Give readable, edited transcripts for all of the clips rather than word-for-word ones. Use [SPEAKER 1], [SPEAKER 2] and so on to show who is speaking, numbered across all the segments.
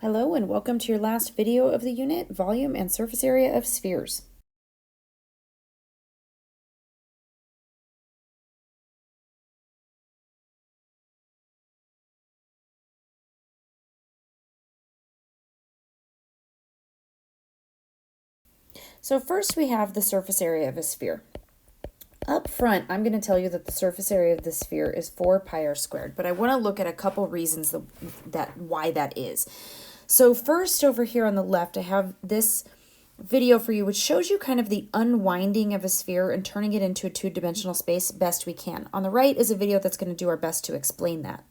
[SPEAKER 1] Hello and welcome to your last video of the unit, volume and surface area of spheres. So first we have the surface area of a sphere. Up front, I'm going to tell you that the surface area of the sphere is 4 pi r squared, but I want to look at a couple reasons why that is. So first, over here on the left, I have this video for you which shows you kind of the unwinding of a sphere and turning it into a two-dimensional space best we can. On the right is a video that's going to do our best to explain that.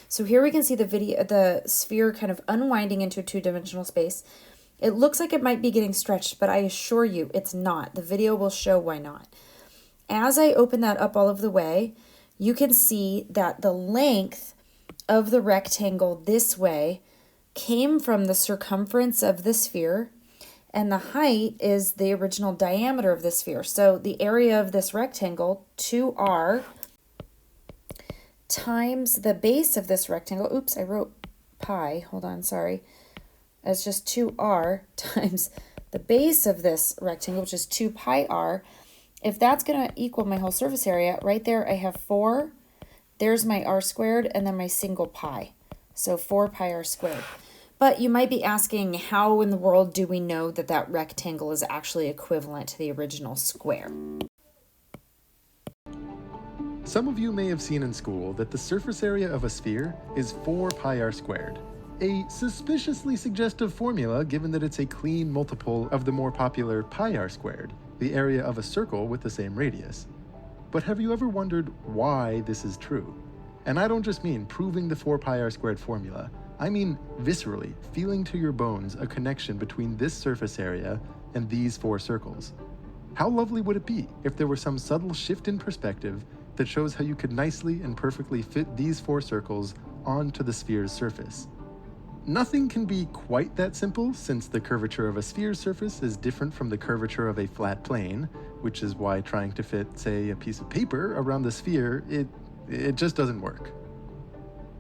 [SPEAKER 1] So here we can see the sphere kind of unwinding into a two-dimensional space. It looks like it might be getting stretched, but I assure you it's not. The video will show why not. As I open that up all of the way, you can see that the length of the rectangle this way came from the circumference of the sphere, and the height is the original diameter of the sphere. So the area of this rectangle, 2r, times the base of this rectangle. Oops, I wrote pi. Hold on, sorry. It's just 2r times the base of this rectangle, which is 2 pi r. If that's going to equal my whole surface area, right there I have 4. There's my r squared and then my single pi. So 4 pi r squared. But you might be asking, how in the world do we know that that rectangle is actually equivalent to the original square?
[SPEAKER 2] Some of you may have seen in school that the surface area of a sphere is 4 pi r squared. A suspiciously suggestive formula given that it's a clean multiple of the more popular pi r squared, the area of a circle with the same radius. But have you ever wondered why this is true? And I don't just mean proving the 4 pi r squared formula. I mean viscerally feeling to your bones a connection between this surface area and these 4 circles. How lovely would it be if there were some subtle shift in perspective that shows how you could nicely and perfectly fit these 4 circles onto the sphere's surface? Nothing can be quite that simple, since the curvature of a sphere's surface is different from the curvature of a flat plane, which is why trying to fit, say, a piece of paper around the sphere, it just doesn't work.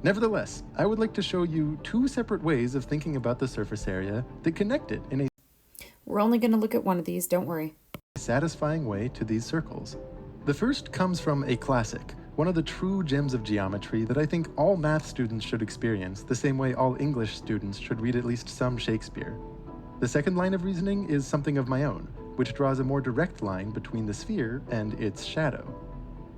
[SPEAKER 2] Nevertheless, I would like to show you 2 separate ways of thinking about the surface area that connect it in a
[SPEAKER 1] We're only going to look at one of these, don't worry.
[SPEAKER 2] satisfying way to these circles. The first comes from a classic, one of the true gems of geometry that I think all math students should experience, the same way all English students should read at least some Shakespeare. The second line of reasoning is something of my own, which draws a more direct line between the sphere and its shadow.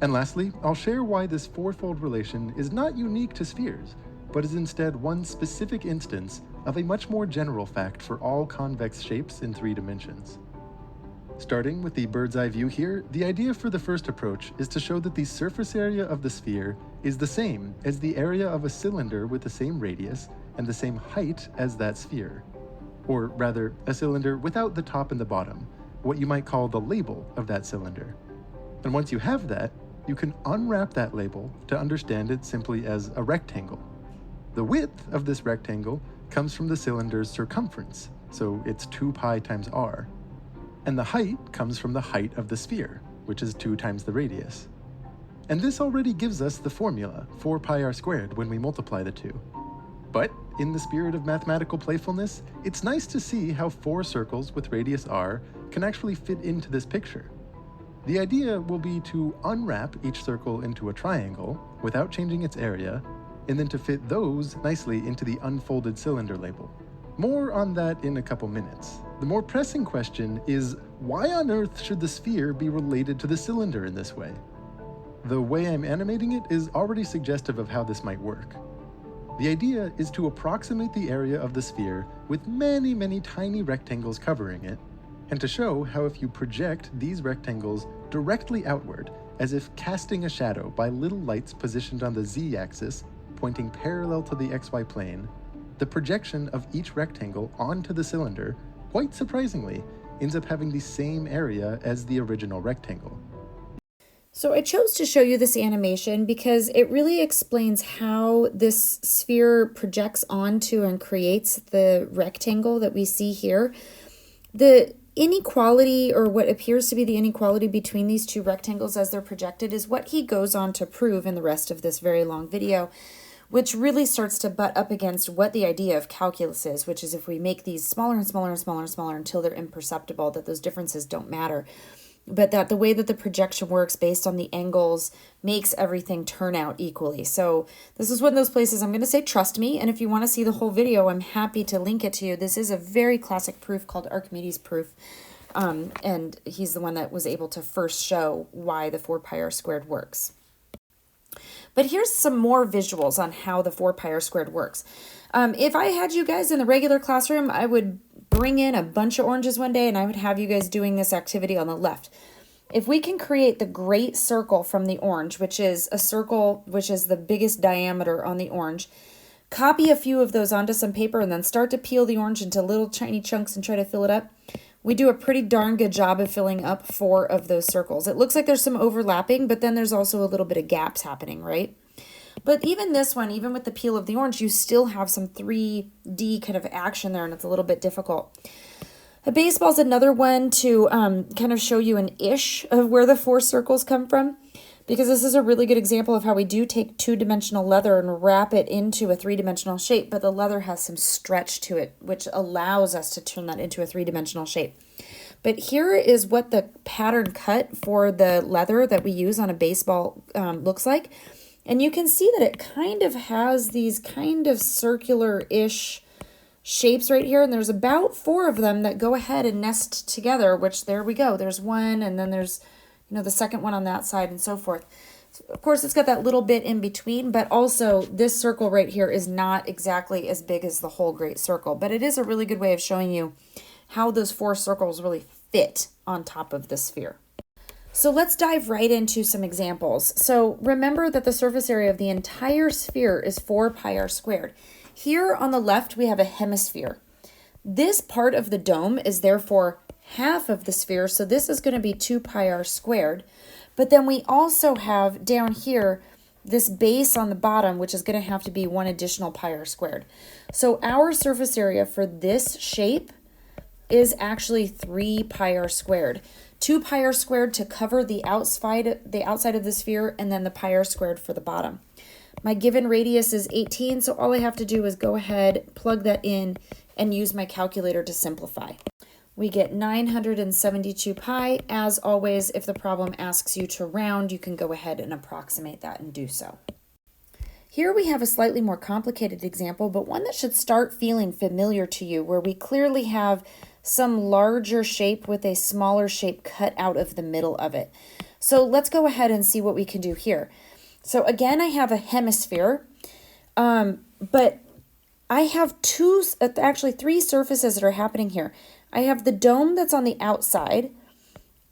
[SPEAKER 2] And lastly, I'll share why this fourfold relation is not unique to spheres, but is instead one specific instance of a much more general fact for all convex shapes in 3 dimensions. Starting with the bird's eye view here, the idea for the first approach is to show that the surface area of the sphere is the same as the area of a cylinder with the same radius and the same height as that sphere. Or rather, a cylinder without the top and the bottom, what you might call the label of that cylinder. And once you have that, you can unwrap that label to understand it simply as a rectangle. The width of this rectangle comes from the cylinder's circumference, so it's 2 pi times r. And the height comes from the height of the sphere, which is 2 times the radius. And this already gives us the formula, 4 pi r squared, when we multiply the 2. But in the spirit of mathematical playfulness, it's nice to see how 4 circles with radius r can actually fit into this picture. The idea will be to unwrap each circle into a triangle without changing its area, and then to fit those nicely into the unfolded cylinder label. More on that in a couple minutes. The more pressing question is, why on earth should the sphere be related to the cylinder in this way? The way I'm animating it is already suggestive of how this might work. The idea is to approximate the area of the sphere with many, many tiny rectangles covering it, and to show how if you project these rectangles directly outward, as if casting a shadow by little lights positioned on the z-axis, pointing parallel to the xy plane, the projection of each rectangle onto the cylinder, quite surprisingly, ends up having the same area as the original rectangle.
[SPEAKER 1] So I chose to show you this animation because it really explains how this sphere projects onto and creates the rectangle that we see here. The inequality, or what appears to be the inequality between these 2 rectangles as they're projected, is what he goes on to prove in the rest of this very long video, which really starts to butt up against what the idea of calculus is, which is if we make these smaller and smaller and smaller and smaller until they're imperceptible, that those differences don't matter. But that the way that the projection works based on the angles makes everything turn out equally. So this is one of those places I'm going to say, trust me. And if you want to see the whole video, I'm happy to link it to you. This is a very classic proof called Archimedes' proof. And he's the one that was able to first show why the 4 pi r squared works. But here's some more visuals on how the 4 pi r squared works. If I had you guys in the regular classroom, I would bring in a bunch of oranges one day and I would have you guys doing this activity on the left. If we can create the great circle from the orange, which is a circle which is the biggest diameter on the orange, copy a few of those onto some paper and then start to peel the orange into little tiny chunks and try to fill it up. We do a pretty darn good job of filling up 4 of those circles. It looks like there's some overlapping, but then there's also a little bit of gaps happening, right? But even this one, even with the peel of the orange, you still have some 3D kind of action there, and it's a little bit difficult. A baseball's another one to kind of show you an ish of where the 4 circles come from, because this is a really good example of how we do take 2-dimensional leather and wrap it into a 3-dimensional shape, but the leather has some stretch to it, which allows us to turn that into a 3-dimensional shape. But here is what the pattern cut for the leather that we use on a baseball looks like. And you can see that it kind of has these kind of circular-ish shapes right here. And there's about 4 of them that go ahead and nest together, which there we go. There's one, and then there's, you know, the second one on that side and so forth. Of course, it's got that little bit in between, but also this circle right here is not exactly as big as the whole great circle. But it is a really good way of showing you how those 4 circles really fit on top of the sphere. So let's dive right into some examples. So remember that the surface area of the entire sphere is 4 pi r squared. Here on the left, we have a hemisphere. This part of the dome is therefore half of the sphere, so this is going to be 2 pi r squared. But then we also have down here this base on the bottom, which is going to have to be 1 additional pi r squared. So our surface area for this shape is actually 3 pi r squared. 2 pi r squared to cover the outside of the sphere, and then the pi r squared for the bottom. My given radius is 18, so all I have to do is go ahead, plug that in, and use my calculator to simplify. We get 972 pi. As always, if the problem asks you to round, you can go ahead and approximate that and do so. Here we have a slightly more complicated example, but one that should start feeling familiar to you, where we clearly have some larger shape with a smaller shape cut out of the middle of it. So let's go ahead and see what we can do here. So again, I have a hemisphere, but I have actually 3 surfaces that are happening here. I have the dome that's on the outside,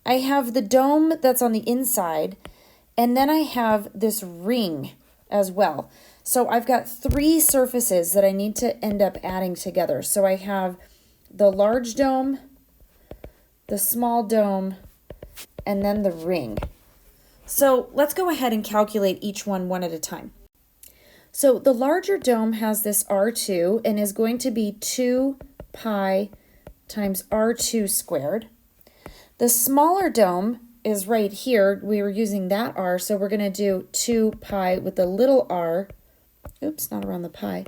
[SPEAKER 1] I have the dome that's on the inside, and then I have this ring as well. So I've got 3 surfaces that I need to end up adding together. So I have the large dome, the small dome, and then the ring. So let's go ahead and calculate each one at a time. So the larger dome has this R2 and is going to be 2 pi times R2 squared. The smaller dome is right here. We were using that R, so we're going to do 2 pi with the little r, oops, not around the pi,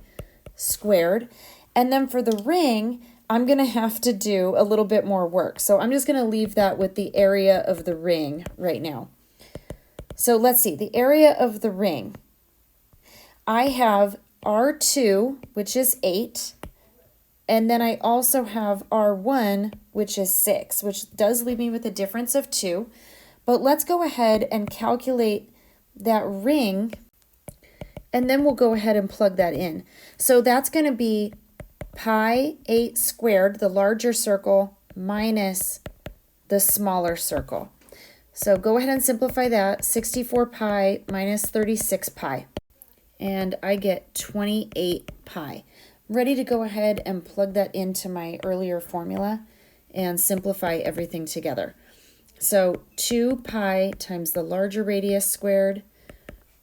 [SPEAKER 1] squared. And then for the ring, I'm going to have to do a little bit more work. So I'm just going to leave that with the area of the ring right now. So let's see, the area of the ring. I have R2, which is 8, and then I also have R1, which is 6, which does leave me with a difference of 2. But let's go ahead and calculate that ring, and then we'll go ahead and plug that in. So that's going to be pi 8 squared, the larger circle, minus the smaller circle. So go ahead and simplify that. 64 pi minus 36 pi. And I get 28 pi. I'm ready to go ahead and plug that into my earlier formula and simplify everything together. So 2 pi times the larger radius squared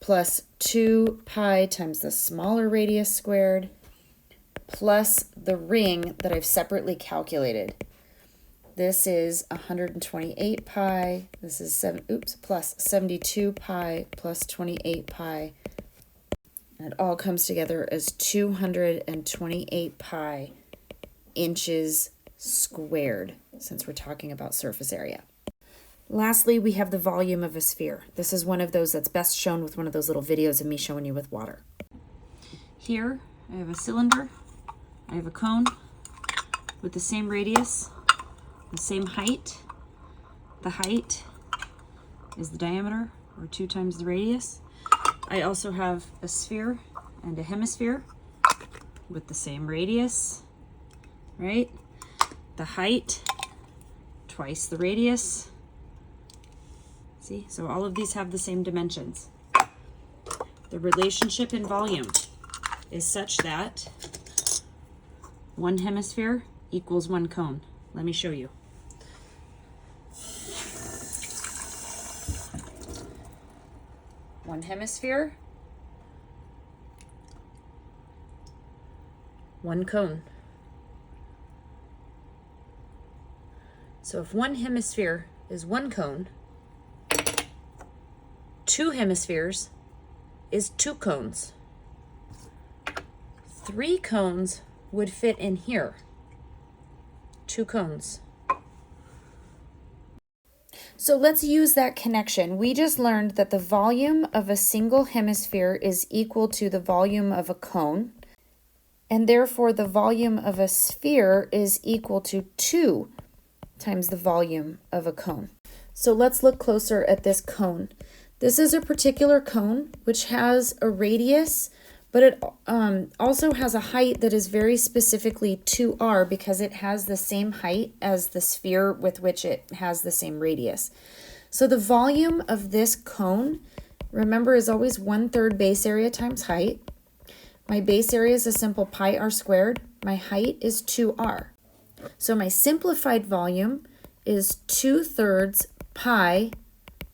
[SPEAKER 1] plus 2 pi times the smaller radius squared plus the ring that I've separately calculated. This is 128 pi. This is plus 72 pi plus 28 pi. It all comes together as 228 pi inches squared, since we're talking about surface area. Lastly, we have the volume of a sphere. This is one of those that's best shown with one of those little videos of me showing you with water. Here, I have a cylinder. I have a cone with the same radius, the same height. The height is the diameter, or 2 times the radius. I also have a sphere and a hemisphere with the same radius, right? The height, twice the radius. See, so all of these have the same dimensions. The relationship in volume is such that 1 hemisphere equals 1 cone. Let me show you. One hemisphere, 1 cone. So if 1 hemisphere is 1 cone, 2 hemispheres is 2 cones. 3 cones would fit in here. 2 cones. So let's use that connection. We just learned that the volume of a single hemisphere is equal to the volume of a cone, and therefore the volume of a sphere is equal to 2 times the volume of a cone. So let's look closer at this cone. This is a particular cone which has a radius, but it also has a height that is very specifically 2r because it has the same height as the sphere with which it has the same radius. So the volume of this cone, remember, is always 1/3 base area times height. My base area is a simple pi r squared. My height is 2r. So my simplified volume is 2/3 pi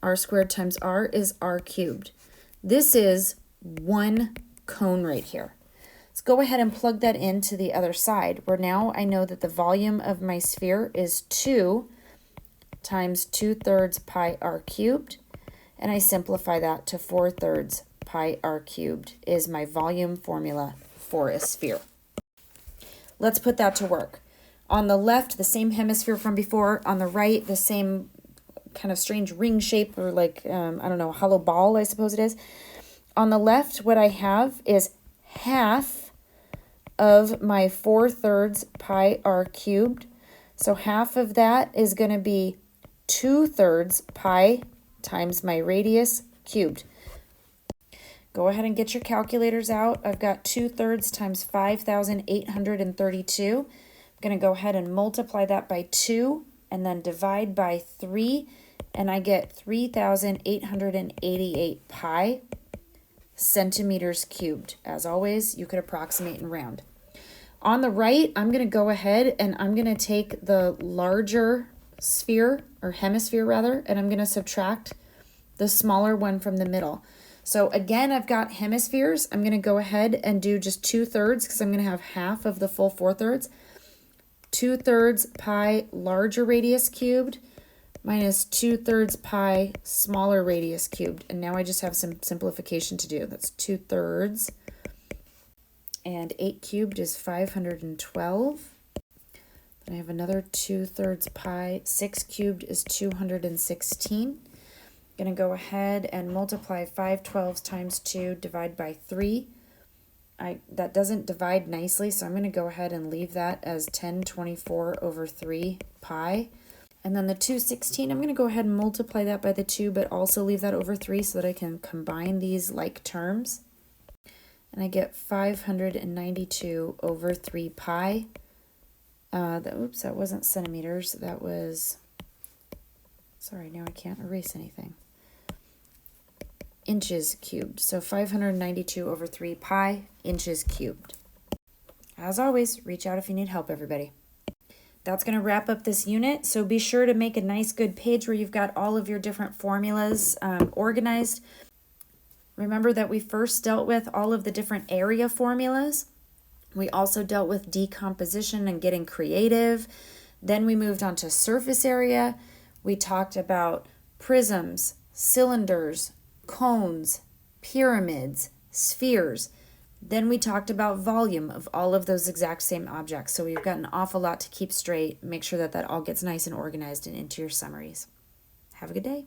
[SPEAKER 1] r squared times r is r cubed. This is 1 cone right here. Let's go ahead and plug that into the other side, where now I know that the volume of my sphere is 2 times 2/3 pi r cubed, and I simplify that to 4/3 pi r cubed is my volume formula for a sphere. Let's put that to work. On the left, the same hemisphere from before. On the right, the same kind of strange ring shape, or like, I don't know, hollow ball, I suppose it is. On the left, what I have is half of my 4/3 pi r cubed. So half of that is going to be 2/3 pi times my radius cubed. Go ahead and get your calculators out. I've got 2/3 times 5,832. I'm going to go ahead and multiply that by 2 and then divide by 3, and I get 3,888 pi centimeters cubed. As always, you could approximate and round. On the right, I'm going to go ahead and I'm going to take the larger sphere, or hemisphere rather, and I'm going to subtract the smaller one from the middle. So again, I've got hemispheres. I'm going to go ahead and do just 2/3 because I'm going to have half of the full 4/3. 2/3 pi larger radius cubed minus 2/3 pi smaller radius cubed. And now I just have some simplification to do. That's 2/3. And 8 cubed is 512. Then I have another 2/3 pi. 6 cubed is 216. I'm going to go ahead and multiply 5/12 times 2, divide by 3. That doesn't divide nicely, so I'm going to go ahead and leave that as 1024 over 3 pi. And then the 216, I'm going to go ahead and multiply that by the 2, but also leave that over 3 so that I can combine these like terms. And I get 592 over 3 pi. Oops, that wasn't centimeters. That was, sorry, now I can't erase anything. Inches cubed. So 592 over 3 pi inches cubed. As always, reach out if you need help, everybody. That's going to wrap up this unit. So be sure to make a nice good page where you've got all of your different formulas organized. Remember that we first dealt with all of the different area formulas. We also dealt with decomposition and getting creative. Then we moved on to surface area. We talked about prisms, cylinders, cones, pyramids, spheres. Then we talked about volume of all of those exact same objects. So we've got an awful lot to keep straight. Make sure that that all gets nice and organized and into your summaries. Have a good day.